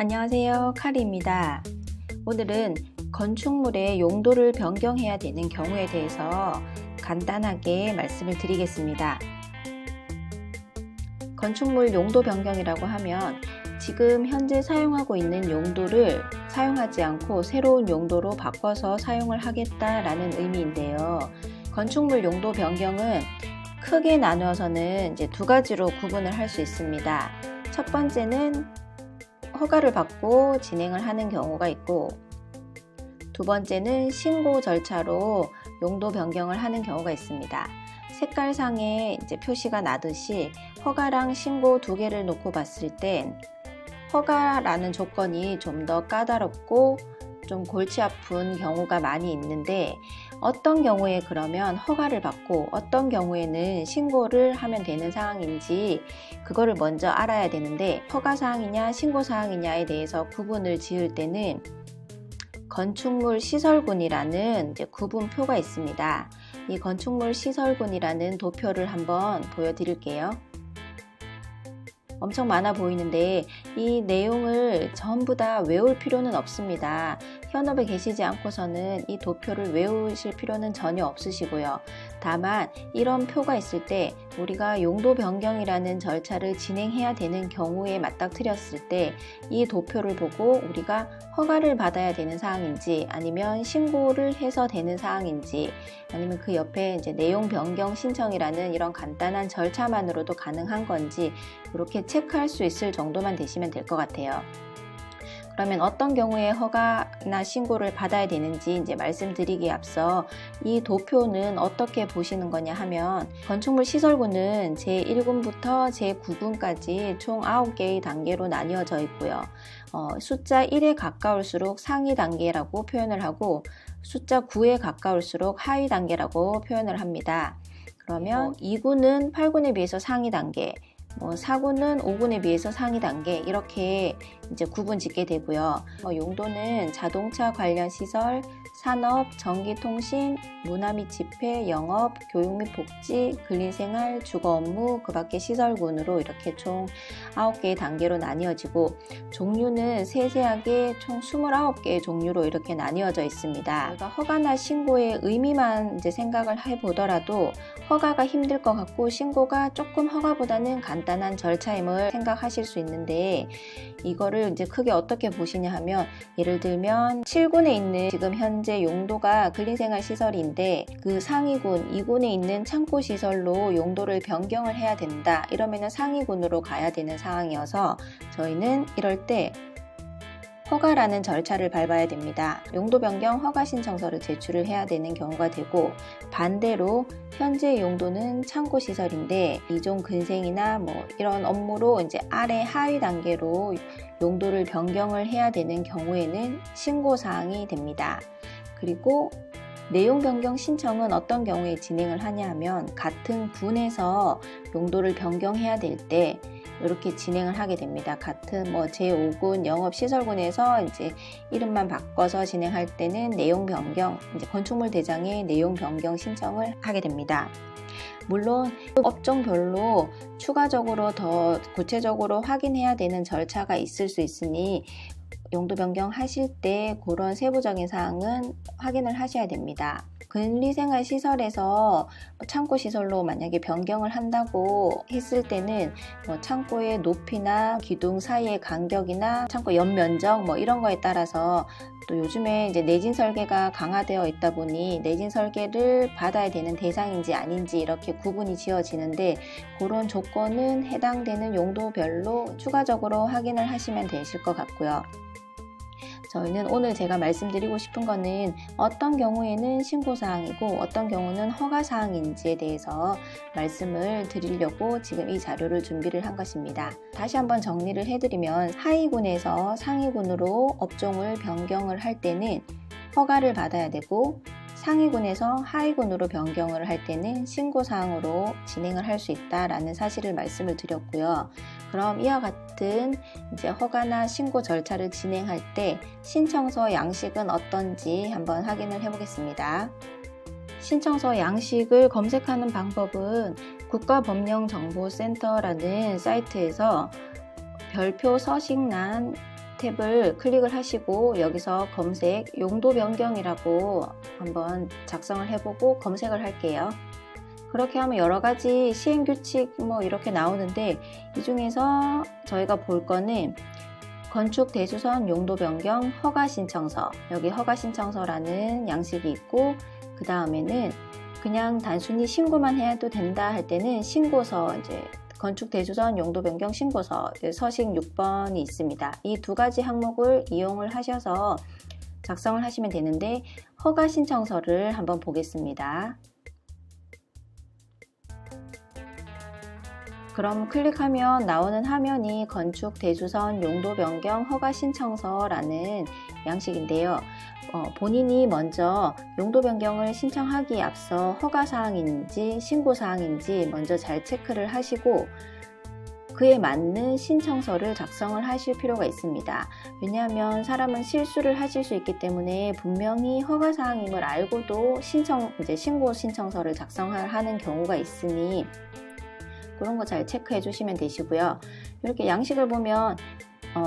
안녕하세요, 카리입니다. 오늘은 건축물의 용도를 변경해야 되는 경우에 대해서 간단하게 말씀을 드리겠습니다. 건축물 용도 변경이라고 하면 지금 현재 사용하고 있는 용도를 사용하지 않고 새로운 용도로 바꿔서 사용을 하겠다라는 의미인데요. 건축물 용도 변경은 크게 나누어서는 이제 두 가지로 구분을 할 수 있습니다. 첫 번째는 허가를 받고 진행을 하는 경우가 있고, 두 번째는 신고 절차로 용도 변경을 하는 경우가 있습니다. 색깔상에 이제 표시가 나듯이 허가랑 신고 두 개를 놓고 봤을 땐 허가라는 조건이 좀 더 까다롭고 좀 골치 아픈 경우가 많이 있는데, 어떤 경우에 그러면 허가를 받고 어떤 경우에는 신고를 하면 되는 상황인지 그거를 먼저 알아야 되는데, 허가 사항이냐 신고 사항이냐에 대해서 구분을 지을 때는 건축물 시설군이라는 이제 구분표가 있습니다. 이 건축물 시설군이라는 도표를 한번 보여드릴게요. 엄청 많아 보이는데 이 내용을 전부 다 외울 필요는 없습니다. 현업에 계시지 않고서는 이 도표를 외우실 필요는 전혀 없으시고요. 다만 이런 표가 있을 때 우리가 용도 변경이라는 절차를 진행해야 되는 경우에 맞닥뜨렸을 때 이 도표를 보고 우리가 허가를 받아야 되는 사항인지 아니면 신고를 해서 되는 사항인지 아니면 그 옆에 이제 내용 변경 신청이라는 이런 간단한 절차만으로도 가능한 건지 이렇게 체크할 수 있을 정도만 되시면 될 것 같아요. 그러면 어떤 경우에 허가나 신고를 받아야 되는지 이제 말씀드리기에 앞서 이 도표는 어떻게 보시는 거냐 하면, 건축물 시설군은 제1군부터 제9군까지 총 9개의 단계로 나뉘어져 있고요. 숫자 1에 가까울수록 상위 단계라고 표현을 하고 숫자 9에 가까울수록 하위 단계라고 표현을 합니다. 그러면 2군은 8군에 비해서 상위 단계, 4군은 5군에 비해서 상위 단계, 이렇게 이제 구분 짓게 되고요. 용도는 자동차 관련 시설, 산업, 전기통신, 문화 및 집회, 영업, 교육 및 복지, 근린생활, 주거 업무, 그 밖의 시설군으로 이렇게 총 9개의 단계로 나뉘어지고, 종류는 세세하게 총 29개의 종류로 이렇게 나뉘어져 있습니다. 저희가 허가나 신고의 의미만 이제 생각을 해보더라도 허가가 힘들 것 같고 신고가 조금 허가보다는 간단한 절차임을 생각하실 수 있는데, 이거를 이제 크게 어떻게 보시냐 하면, 예를 들면 7군에 있는 지금 현재 용도가 근린생활 시설인데 그 상위군 2군에 있는 창고 시설로 용도를 변경을 해야 된다, 이러면은 상위군으로 가야 되는 상황이어서 저희는 이럴 때 허가라는 절차를 밟아야 됩니다. 용도 변경 허가 신청서를 제출을 해야 되는 경우가 되고, 반대로 현재 용도는 창고 시설인데 이종 근생이나 이런 업무로 이제 아래 하위 단계로 용도를 변경을 해야 되는 경우에는 신고 사항이 됩니다. 그리고 내용 변경 신청은 어떤 경우에 진행을 하냐 하면, 같은 군에서 용도를 변경해야 될 때 이렇게 진행을 하게 됩니다. 같은 제5군 영업시설군에서 이제 이름만 바꿔서 진행할 때는 내용 변경, 이제 건축물 대장의 내용 변경 신청을 하게 됩니다. 물론 업종별로 추가적으로 더 구체적으로 확인해야 되는 절차가 있을 수 있으니 용도 변경 하실 때 그런 세부적인 사항은 확인을 하셔야 됩니다. 근린생활 시설에서 창고 시설로 만약에 변경을 한다고 했을 때는 창고의 높이나 기둥 사이의 간격이나 창고 연면적 이런 거에 따라서, 또 요즘에 이제 내진 설계가 강화되어 있다 보니 내진 설계를 받아야 되는 대상인지 아닌지 이렇게 구분이 지어지는데, 그런 조건은 해당되는 용도별로 추가적으로 확인을 하시면 되실 것 같고요. 저희는 오늘 제가 말씀드리고 싶은 거는 어떤 경우에는 신고사항이고 어떤 경우는 허가사항인지에 대해서 말씀을 드리려고 지금 이 자료를 준비를 한 것입니다. 다시 한번 정리를 해드리면, 하위군에서 상위군으로 업종을 변경을 할 때는 허가를 받아야 되고, 상위군에서 하위군으로 변경을 할 때는 신고사항으로 진행을 할 수 있다라는 사실을 말씀을 드렸고요. 그럼 이와 같은 이제 허가나 신고 절차를 진행할 때 신청서 양식은 어떤지 한번 확인을 해보겠습니다. 신청서 양식을 검색하는 방법은 국가법령정보센터라는 사이트에서 별표 서식란 탭을 클릭을 하시고 여기서 검색 용도 변경이라고 한번 작성을 해보고 검색을 할게요. 그렇게 하면 여러 가지 시행규칙 뭐 이렇게 나오는데 이 중에서 저희가 볼 거는 건축 대주선 용도 변경 허가 신청서, 여기 허가 신청서라는 양식이 있고, 그 다음에는 그냥 단순히 신고만 해도 된다 할 때는 신고서, 이제 건축 대주선 용도 변경 신고서 서식 6번이 있습니다. 이 두 가지 항목을 이용을 하셔서 작성을 하시면 되는데, 허가 신청서를 한번 보겠습니다. 그럼 클릭하면 나오는 화면이 건축 대주선 용도 변경 허가 신청서라는 양식인데요. 본인이 먼저 용도 변경을 신청하기에 앞서 허가 사항인지 신고 사항인지 먼저 잘 체크를 하시고 그에 맞는 신청서를 작성을 하실 필요가 있습니다. 왜냐하면 사람은 실수를 하실 수 있기 때문에 분명히 허가 사항임을 알고도 신고 신청서를 작성하는 경우가 있으니 그런 거 잘 체크해 주시면 되시고요. 이렇게 양식을 보면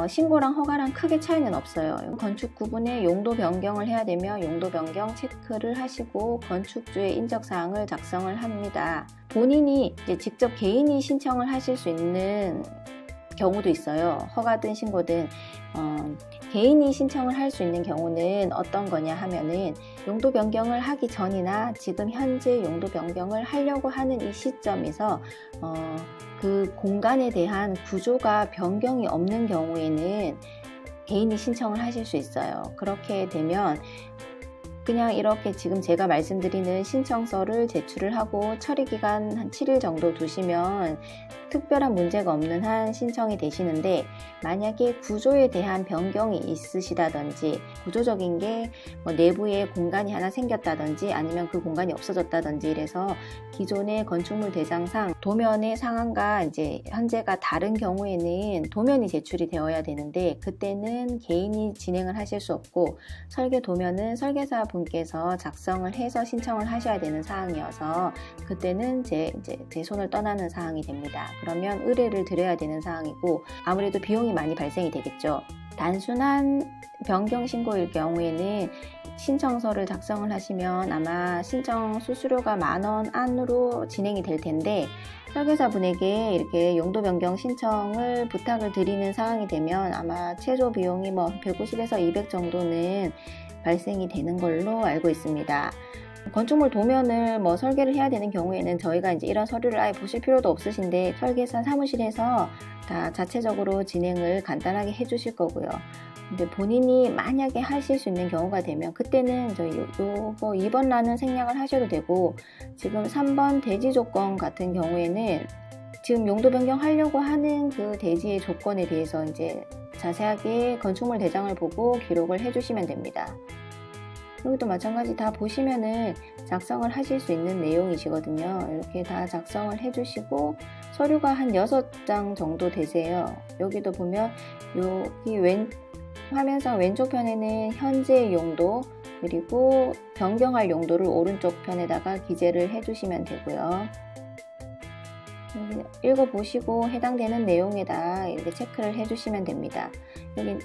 신고랑 허가랑 크게 차이는 없어요. 건축 구분에 용도 변경을 해야 되며 용도 변경 체크를 하시고 건축주의 인적사항을 작성을 합니다. 본인이 이제 직접 개인이 신청을 하실 수 있는 경우도 있어요. 허가든 신고든 개인이 신청을 할 수 있는 경우는 어떤 거냐 하면은 용도 변경을 하기 전이나 지금 현재 용도 변경을 하려고 하는 이 시점에서 그 공간에 대한 구조가 변경이 없는 경우에는 개인이 신청을 하실 수 있어요. 그렇게 되면 그냥 이렇게 지금 제가 말씀드리는 신청서를 제출을 하고 처리기간 한 7일 정도 두시면 특별한 문제가 없는 한 신청이 되시는데 만약에 구조에 대한 변경이 있으시다든지 구조적인 게 뭐 내부에 공간이 하나 생겼다든지 아니면 그 공간이 없어졌다든지 이래서 기존의 건축물 대장상 도면의 상황과 이제 현재가 다른 경우에는 도면이 제출이 되어야 되는데 그때는 개인이 진행을 하실 수 없고 설계 도면은 설계사 분께서 작성을 해서 신청을 하셔야 되는 사항이어서 그때는 제 손을 떠나는 사항이 됩니다. 그러면 의뢰를 드려야 되는 사항이고 아무래도 비용이 많이 발생이 되겠죠. 단순한 변경 신고일 경우에는 신청서를 작성을 하시면 아마 신청 수수료가 10,000원 안으로 진행이 될 텐데 설계사 분에게 이렇게 용도 변경 신청을 부탁을 드리는 상황이 되면 아마 최소 비용이 뭐 150에서 200 정도는 발생이 되는 걸로 알고 있습니다. 건축물 도면을 뭐 설계를 해야 되는 경우에는 저희가 이제 이런 서류를 아예 보실 필요도 없으신데 설계사 사무실에서 다 자체적으로 진행을 간단하게 해주실 거고요. 근데 본인이 만약에 하실 수 있는 경우가 되면 그때는 저희 요거 2번 란은 생략을 하셔도 되고 지금 3번 대지 조건 같은 경우에는 지금 용도 변경하려고 하는 그 대지의 조건에 대해서 이제 자세하게 건축물 대장을 보고 기록을 해주시면 됩니다. 여기도 마찬가지 다 보시면은 작성을 하실 수 있는 내용이시거든요. 이렇게 다 작성을 해주시고 서류가 한 6장 정도 되세요. 여기도 보면 여기 화면상 왼쪽 편에는 현재 용도 그리고 변경할 용도를 오른쪽 편에다가 기재를 해주시면 되고요. 읽어보시고 해당되는 내용에다 이렇게 체크를 해주시면 됩니다. 여기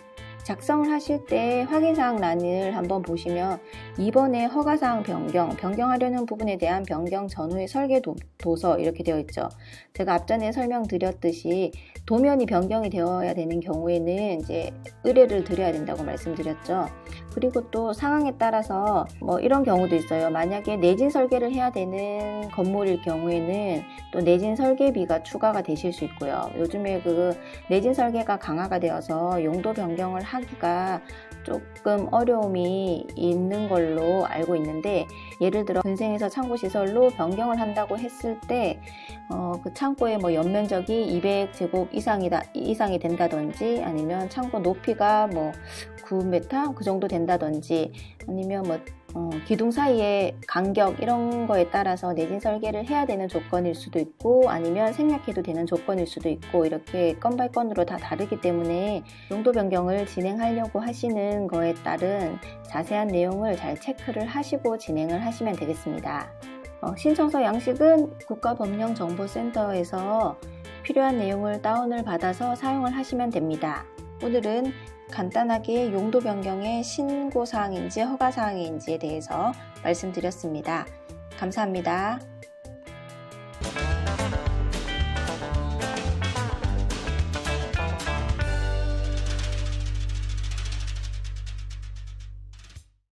작성을 하실 때 확인사항 란을 한번 보시면 2번에 허가사항 변경하려는 부분에 대한 변경 전후의 설계 도서 이렇게 되어 있죠. 제가 앞전에 설명드렸듯이 도면이 변경이 되어야 되는 경우에는 이제 의뢰를 드려야 된다고 말씀드렸죠. 그리고 또 상황에 따라서 뭐 이런 경우도 있어요. 만약에 내진 설계를 해야 되는 건물일 경우에는 또 내진 설계비가 추가가 되실 수 있고요. 요즘에 그 내진 설계가 강화가 되어서 용도 변경을 하기가 조금 어려움이 있는 걸로 알고 있는데 예를 들어 근생에서 창고시설로 변경을 한다고 했을 때 그 창고의 뭐 연면적이 200제곱 이상이 된다든지 아니면 창고 높이가 뭐 9m 그 정도 된다든지 아니면 뭐 기둥 사이의 간격 이런 거에 따라서 내진 설계를 해야 되는 조건일 수도 있고 아니면 생략해도 되는 조건일 수도 있고 이렇게 건 바이 건으로 다 다르기 때문에 용도 변경을 진행하려고 하시는 거에 따른 자세한 내용을 잘 체크를 하시고 진행을 하시면 되겠습니다. 신청서 양식은 국가법령정보센터에서 필요한 내용을 다운을 받아서 사용을 하시면 됩니다. 오늘은 간단하게 용도 변경의 신고사항인지 허가사항인지에 대해서 말씀드렸습니다. 감사합니다.